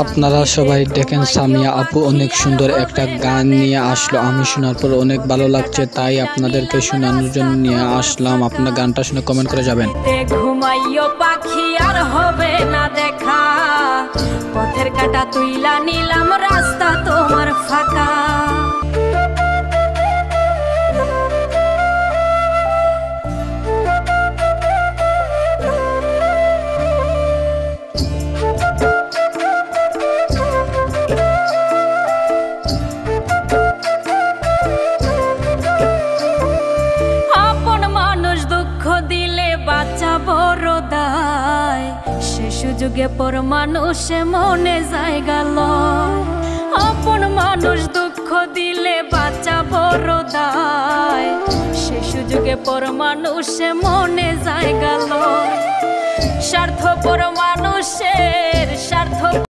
আপনারা সবাই দেখেন সামিয়া আপু অনেক সুন্দর একটা গান নিয়ে আসলো। আমি শোনার পর অনেক ভালো লাগছে, তাই আপনাদেরকে শোনানোর জন্য নিয়ে আসলাম। আপনারা গানটা শুনে কমেন্ট করে যাবেন। ঘুমাইও পাখি আর হবে না দেখা, পথের কাটা তুইলা নিলাম রাস্তা তোমার ফাঁকা। যুগে পর মানুষে মনে জায়গা লয়, আপন মানুষ দুঃখ দিলে বাঁচা বড় দায়। সে সুযোগে পর মানুষে মনে জায়গা লয়, স্বার্থপর মানুষের স্বার্থ